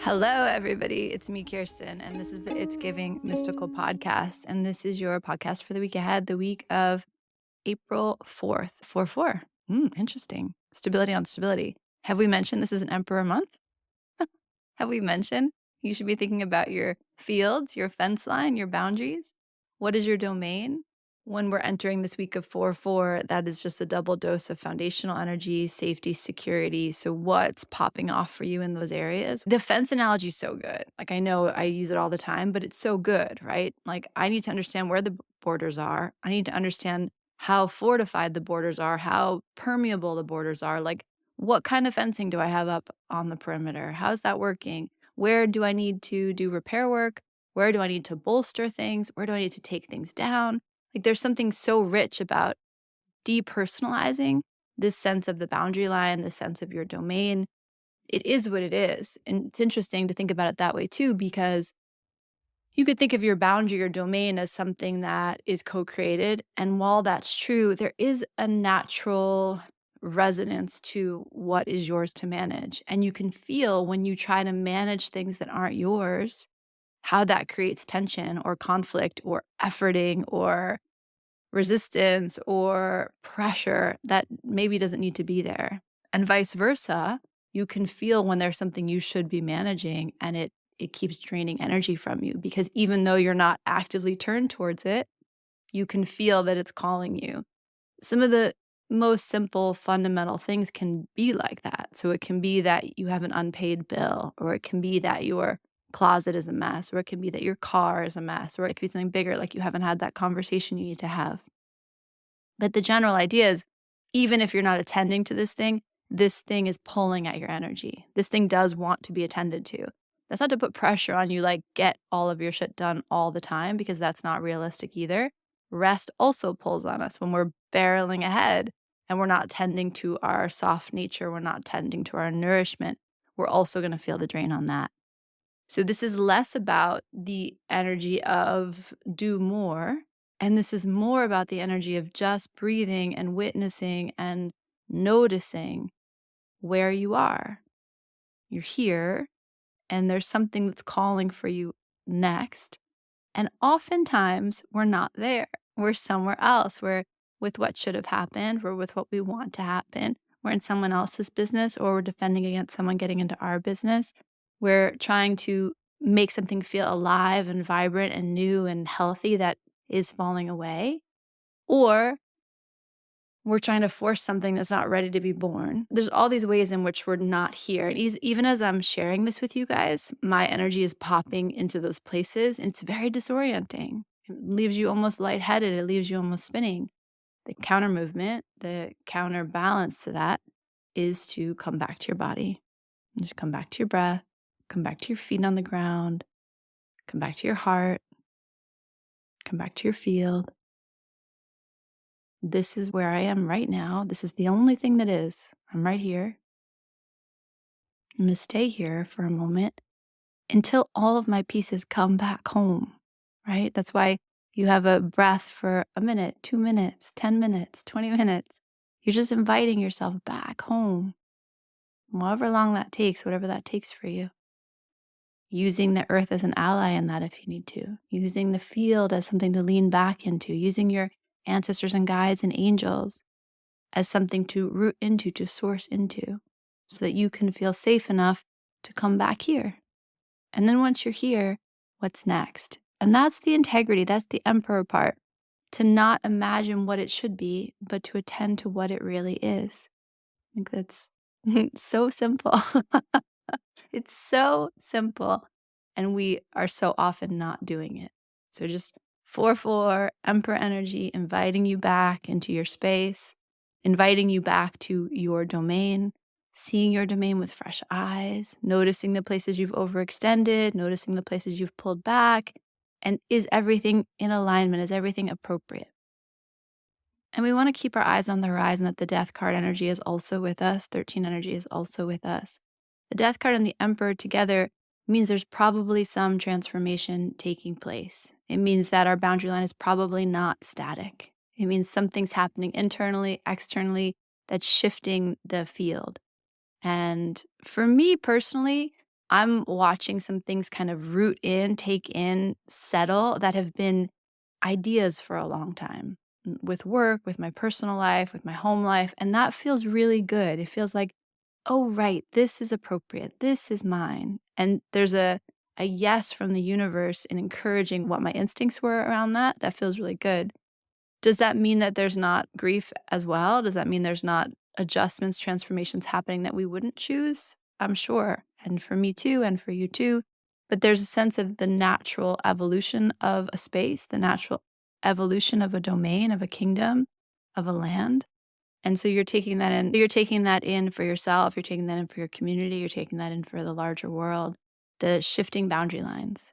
Hello, everybody. It's me, Kirsten, and this is the It's Giving Mystical podcast. And this is your podcast for the week ahead, the week of April 4th. 4 4. Interesting. Stability on stability. Have we mentioned this is an Emperor month? Have we mentioned you should be thinking about your fields, your fence line, your boundaries? What is your domain? When we're entering this week of 4 4, that is just a double dose of foundational energy, safety, security. So, what's popping off for you in those areas? The fence analogy is so good. Like, I know I use it all the time, but it's so good, right? Like, I need to understand where the borders are. I need to understand how fortified the borders are, how permeable the borders are. Like, what kind of fencing do I have up on the perimeter? How's that working? Where do I need to do repair work? Where do I need to bolster things? Where do I need to take things down? Like there's something so rich about depersonalizing this sense of the boundary line, the sense of your domain. It is what it is. And it's interesting to think about it that way too, because you could think of your boundary, your domain as something that is co-created. And while that's true, there is a natural resonance to what is yours to manage. And you can feel when you try to manage things that aren't yours, how that creates tension or conflict or efforting or resistance or pressure that maybe doesn't need to be there. And vice versa, you can feel when there's something you should be managing and it keeps draining energy from you because even though you're not actively turned towards it, you can feel that it's calling you. Some of the most simple fundamental things can be like that. So it can be that you have an unpaid bill, or it can be that your closet is a mess, or it can be that your car is a mess, or it could be something bigger like you haven't had that conversation you need to have. But the general idea is even if you're not attending to this thing is pulling at your energy. This thing does want to be attended to. That's not to put pressure on you, like get all of your shit done all the time, because that's not realistic either. Rest also pulls on us when we're barreling ahead and we're not tending to our soft nature. We're not tending to our nourishment. We're also going to feel the drain on that. So this is less about the energy of do more. And this is more about the energy of just breathing and witnessing and noticing where you are. You're here, and there's something that's calling for you next. And oftentimes we're not there. We're somewhere else. We're with what should have happened. We're with what we want to happen. We're in someone else's business, or we're defending against someone getting into our business. We're trying to make something feel alive and vibrant and new and healthy that is falling away. Or we're trying to force something that's not ready to be born. There's all these ways in which we're not here. And even as I'm sharing this with you guys, my energy is popping into those places. And it's very disorienting. It leaves you almost lightheaded. It leaves you almost spinning. The counter movement, the counterbalance to that is to come back to your body. Just come back to your breath, come back to your feet on the ground, come back to your heart, come back to your field. This is where I am right now. This is the only thing that is. I'm right here. I'm going to stay here for a moment until all of my pieces come back home, right? That's why you have a breath for a minute, 2 minutes, 10 minutes, 20 minutes. You're just inviting yourself back home, however long that takes, whatever that takes for you. Using the earth as an ally in that if you need to, using the field as something to lean back into, using your ancestors and guides and angels as something to root into, to source into, so that you can feel safe enough to come back here. And then once you're here, what's next? And that's the integrity, that's the emperor part, to not imagine what it should be, but to attend to what it really is. I think that's so simple. It's so simple, and we are so often not doing it. So just 4-4, Emperor energy, inviting you back into your space, inviting you back to your domain, seeing your domain with fresh eyes, noticing the places you've overextended, noticing the places you've pulled back, and is everything in alignment? Is everything appropriate? And we want to keep our eyes on the horizon that the death card energy is also with us. 13 energy is also with us. The death card and the emperor together means there's probably some transformation taking place. It means that our boundary line is probably not static. It means something's happening internally, externally, that's shifting the field. And for me personally, I'm watching some things kind of root in, take in, settle that have been ideas for a long time with work, with my personal life, with my home life. And that feels really good. It feels like, oh, right, this is appropriate. This is mine. And there's a yes from the universe in encouraging what my instincts were around that. That feels really good. Does that mean that there's not grief as well? Does that mean there's not adjustments, transformations happening that we wouldn't choose? I'm sure. And for me too, and for you too. But there's a sense of the natural evolution of a space, the natural evolution of a domain, of a kingdom, of a land. And so you're taking that in. You're taking that in for yourself. You're taking that in for your community. You're taking that in for the larger world, the shifting boundary lines.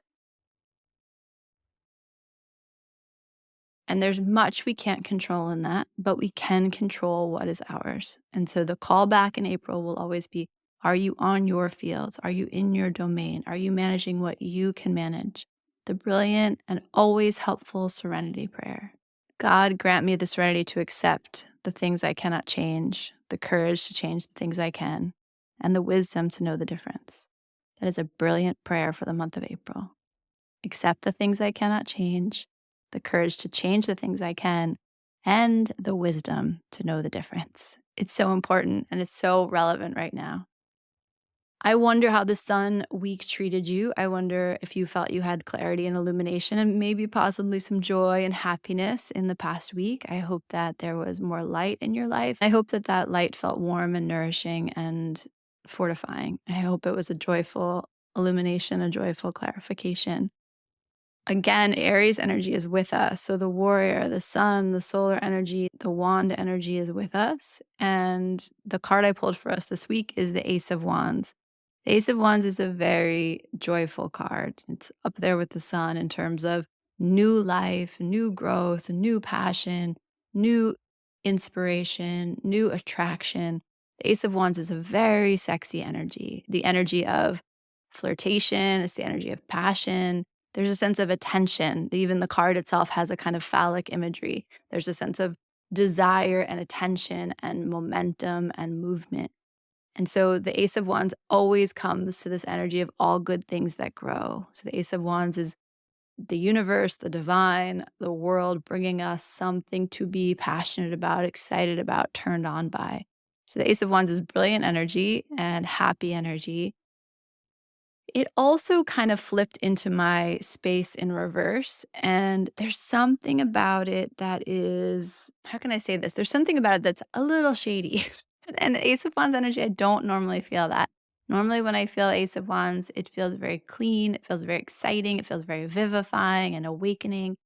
And there's much we can't control in that, but we can control what is ours. And so the call back in April will always be, are you on your fields? Are you in your domain? Are you managing what you can manage? The brilliant and always helpful serenity prayer. God, grant me the serenity to accept the things I cannot change, the courage to change the things I can, and the wisdom to know the difference. That is a brilliant prayer for the month of April. Accept the things I cannot change, the courage to change the things I can, and the wisdom to know the difference. It's so important and it's so relevant right now. I wonder how the sun week treated you. I wonder if you felt you had clarity and illumination and maybe possibly some joy and happiness in the past week. I hope that there was more light in your life. I hope that that light felt warm and nourishing and fortifying. I hope it was a joyful illumination, a joyful clarification. Again, Aries energy is with us. So the warrior, the sun, the solar energy, the wand energy is with us. And the card I pulled for us this week is the Ace of Wands. The Ace of Wands is a very joyful card. It's up there with the sun in terms of new life, new growth, new passion, new inspiration, new attraction. The Ace of Wands is a very sexy energy, the energy of flirtation, it's the energy of passion. There's a sense of attention. Even the card itself has a kind of phallic imagery. There's a sense of desire and attention and momentum and movement. And so the Ace of Wands always comes to this energy of all good things that grow. So the Ace of Wands is the universe, the divine, the world bringing us something to be passionate about, excited about, turned on by. So the Ace of Wands is brilliant energy and happy energy. It also kind of flipped into my space in reverse, and there's something about it that is how can I say this? There's something about it that's a little shady. And Ace of Wands energy, I don't normally feel that. Normally, when I feel Ace of Wands, it feels very clean, it feels very exciting, it feels very vivifying and awakening.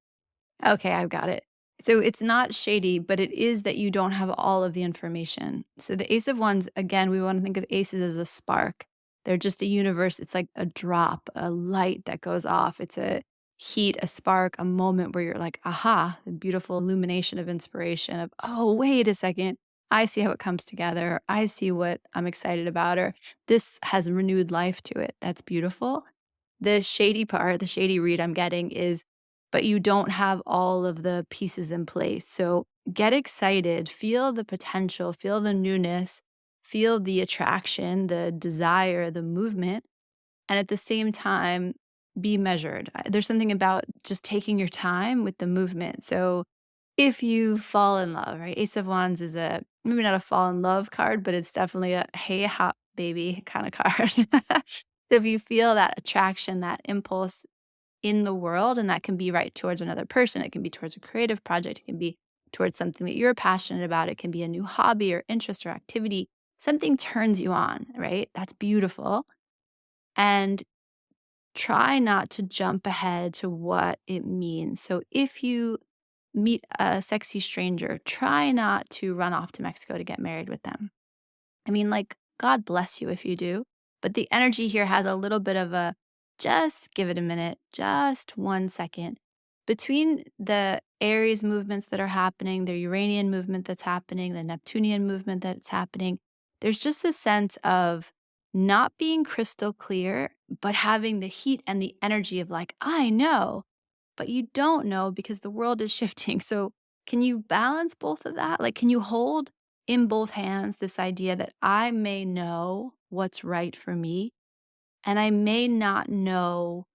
Okay, I've got it. So it's not shady, but it is that you don't have all of the information. So the Ace of Wands, again, we want to think of aces as a spark. They're just the universe. It's like a drop, a light that goes off. It's a heat, a spark, a moment where you're like, aha, the beautiful illumination of inspiration of, oh, wait a second. I see how it comes together. I see what I'm excited about, or this has renewed life to it. That's beautiful. The shady part, the shady read I'm getting is, but you don't have all of the pieces in place. So get excited, feel the potential, feel the newness, feel the attraction, the desire, the movement, and at the same time, be measured. There's something about just taking your time with the movement. So if you fall in love, right? Ace of Wands is a maybe not a fall in love card, but it's definitely a hey hot baby kind of card. So if you feel that attraction, that impulse in the world, and that can be right towards another person, it can be towards a creative project, it can be towards something that you're passionate about, it can be a new hobby or interest or activity. Something turns you on, right? That's beautiful. And try not to jump ahead to what it means. So if you meet a sexy stranger, try not to run off to Mexico to get married with them. I mean, like, God bless you if you do. But the energy here has a little bit of a just give it a minute, just 1 second. Between the Aries movements that are happening, the Uranian movement that's happening, the Neptunian movement that's happening, there's just a sense of not being crystal clear, but having the heat and the energy of like, I know, but you don't know because the world is shifting. So, can you balance both of that? Like, can you hold in both hands this idea that I may know what's right for me, And I may not know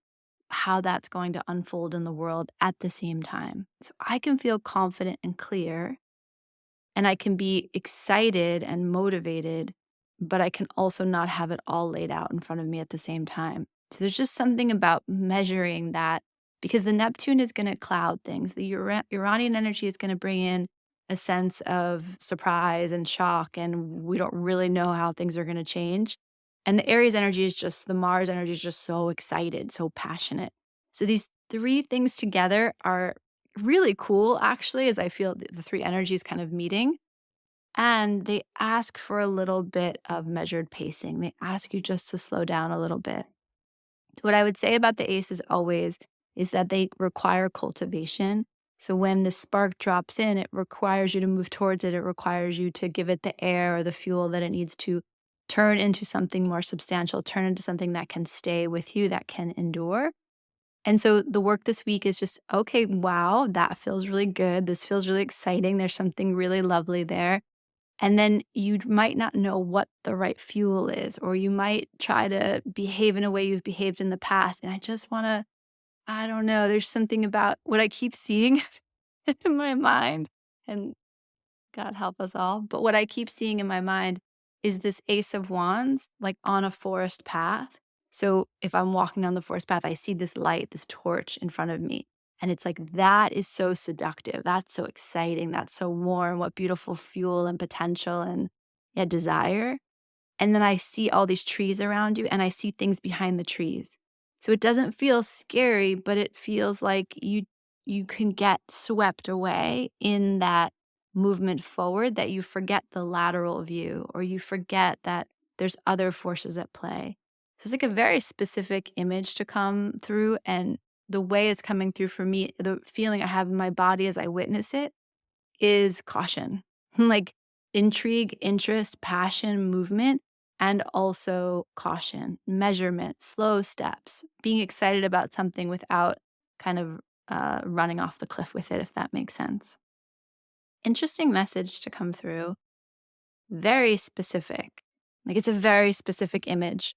how that's going to unfold in the world at the same time. So I can feel confident and clear, and I can be excited and motivated, but I can also not have it all laid out in front of me at the same time. So there's just something about measuring that, because the Neptune is going to cloud things. The Uranian energy is going to bring in a sense of surprise and shock, and we don't really know how things are going to change. And the Aries energy is just, the Mars energy is just so excited, so passionate. So these three things together are really cool, actually, as I feel the three energies kind of meeting. And they ask for a little bit of measured pacing. They ask you just to slow down a little bit. What I would say about the aces always is that they require cultivation. So when the spark drops in, it requires you to move towards it. It requires you to give it the air or the fuel that it needs to turn into something more substantial, turn into something that can stay with you, that can endure. And so the work this week is just, okay, wow, that feels really good. This feels really exciting. There's something really lovely there. And then you might not know what the right fuel is, or you might try to behave in a way you've behaved in the past. And I just want to, I don't know, there's something about what I keep seeing in my mind. And God help us all. But what I keep seeing in my mind is this Ace of Wands, like on a forest path. So if I'm walking down the forest path, I see this light, this torch in front of me. And it's like, that is so seductive. That's so exciting. That's so warm. What beautiful fuel and potential and, yeah, desire. And then I see all these trees around you and I see things behind the trees. So it doesn't feel scary, but it feels like you can get swept away in that movement forward, that you forget the lateral view, or you forget that there's other forces at play. So it's like a very specific image to come through, and the way it's coming through for me, the feeling I have in my body as I witness it is caution. Like intrigue, interest, passion, movement, and also caution, measurement, slow steps, being excited about something without kind of running off the cliff with it, if that makes sense. Interesting message to come through. Very specific. Like it's a very specific image.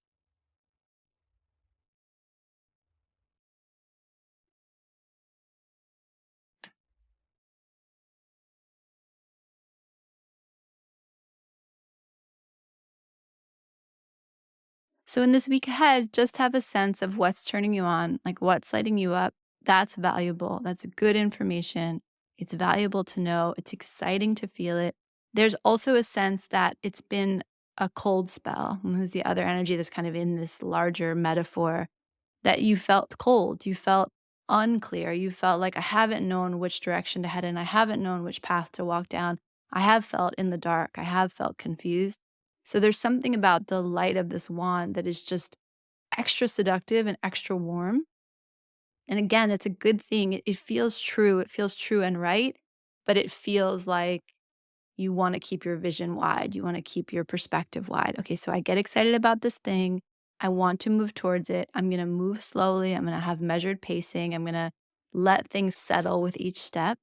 So in this week ahead, just have a sense of what's turning you on, like what's lighting you up. That's valuable. That's good information. It's valuable to know. It's exciting to feel it. There's also a sense that it's been a cold spell. And there's the other energy that's kind of in this larger metaphor, that you felt cold. You felt unclear. You felt like, I haven't known which direction to head in. I haven't known which path to walk down. I have felt in the dark. I have felt confused. So there's something about the light of this wand that is just extra seductive and extra warm. And again, it's a good thing. It feels true. It feels true and right, but it feels like you want to keep your vision wide. You want to keep your perspective wide. Okay, so I get excited about this thing. I want to move towards it. I'm going to move slowly. I'm going to have measured pacing. I'm going to let things settle with each step.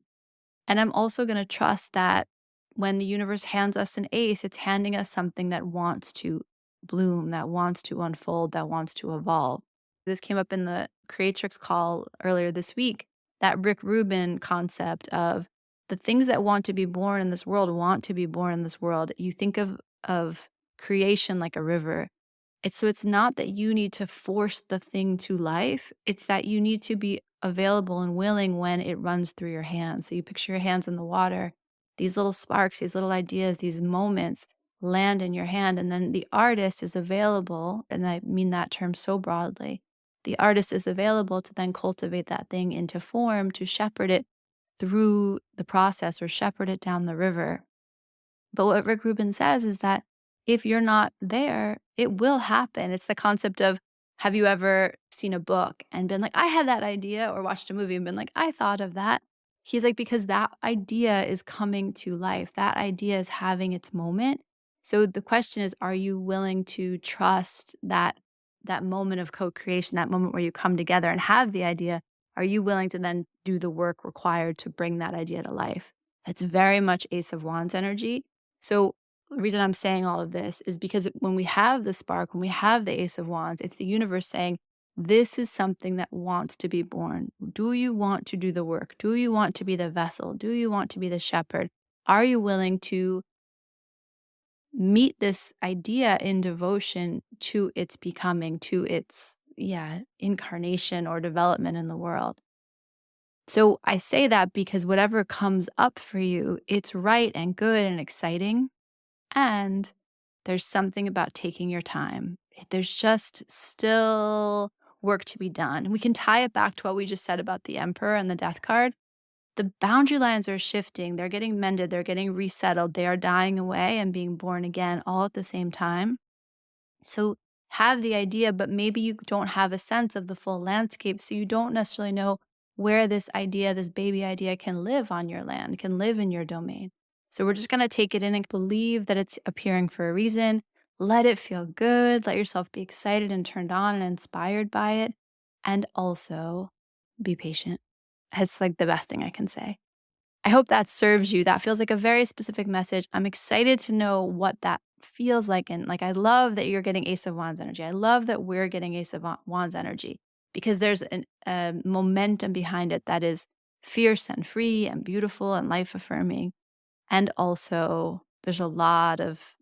And I'm also going to trust that when the universe hands us an ace, it's handing us something that wants to bloom, that wants to unfold, that wants to evolve. This came up in the Creatrix call earlier this week, that Rick Rubin concept of the things that want to be born in this world want to be born in this world. You think of creation like a river. It's not that you need to force the thing to life, it's that you need to be available and willing when it runs through your hands. So you picture your hands in the water, these little sparks, these little ideas, these moments land in your hand, and then the artist is available, and I mean that term so broadly. The artist is available to then cultivate that thing into form, to shepherd it through the process or shepherd it down the river. But what Rick Rubin says is that if you're not there, it will happen. It's the concept of, have you ever seen a book and been like, I had that idea, or watched a movie and been like, I thought of that? He's like, because that idea is coming to life. That idea is having its moment. So the question is, are you willing to trust that moment of co-creation, that moment where you come together and have the idea? Are you willing to then do the work required to bring that idea to life? That's very much Ace of Wands energy. So The reason I'm saying all of this is because when we have the spark, when we have the Ace of Wands, it's the universe saying, this is something that wants to be born. Do you want to do the work? Do you want to be the vessel? Do you want to be the shepherd? Are you willing to meet this idea in devotion to its becoming, to its, incarnation or development in the world? So I say that because whatever comes up for you, it's right and good and exciting. And there's something about taking your time. There's just still work to be done. We can tie it back to what we just said about the Emperor and the Death card. The boundary lines are shifting. They're getting mended. They're getting resettled. They are dying away and being born again all at the same time. So have the idea, but maybe you don't have a sense of the full landscape. So you don't necessarily know where this idea, this baby idea, can live on your land, can live in your domain. So we're just going to take it in and believe that it's appearing for a reason. Let it feel good. Let yourself be excited and turned on and inspired by it. And also be patient. It's like the best thing I can say. I hope that serves you. That feels like a very specific message. I'm excited to know what that feels like. And like, I love that you're getting Ace of Wands energy. I love that we're getting Ace of Wands energy because there's a momentum behind it that is fierce and free and beautiful and life affirming. And also, there's a lot of,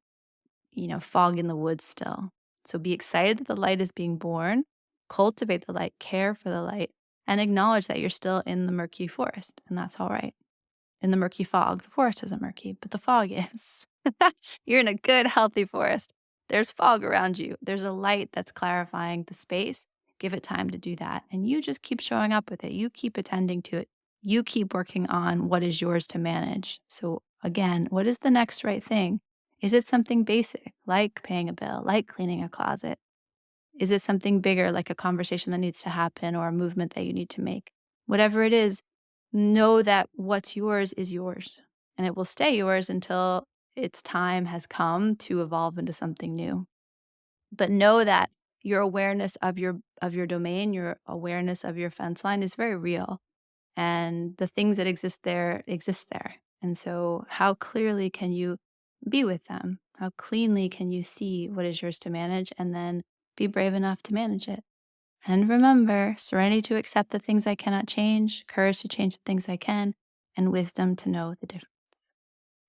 fog in the woods still. So be excited that the light is being born, cultivate the light, care for the light, and acknowledge that you're still in the murky forest. And that's all right. In the murky fog. The forest isn't murky, but the fog is. You're in a good, healthy forest. There's fog around you. There's a light that's clarifying the space. Give it time to do that. And you just keep showing up with it. You keep attending to it. You keep working on what is yours to manage. So, again, what is the next right thing? Is it something basic, like paying a bill, like cleaning a closet? Is it something bigger, like a conversation that needs to happen or a movement that you need to make? Whatever it is, know that what's yours is yours and it will stay yours until its time has come to evolve into something new. But know that your awareness of your domain, your awareness of your fence line is very real. And the things that exist there exist there. And so how clearly can you be with them? How cleanly can you see what is yours to manage and then be brave enough to manage it? And remember, serenity to accept the things I cannot change, courage to change the things I can, and wisdom to know the difference.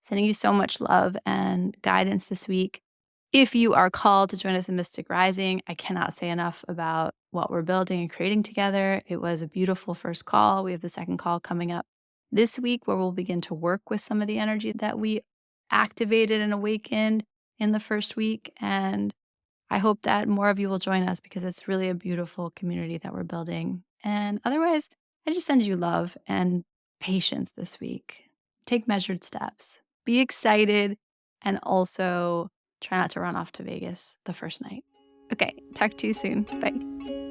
Sending you so much love and guidance this week. If you are called to join us in Mystic Rising, I cannot say enough about what we're building and creating together. It was a beautiful first call. We have the second call coming up this week where we'll begin to work with some of the energy that we activated and awakened in the first week. And I hope that more of you will join us because it's really a beautiful community that we're building. And otherwise, I just send you love and patience this week. Take measured steps. Be excited and also try not to run off to Vegas the first night. Okay, talk to you soon. Bye.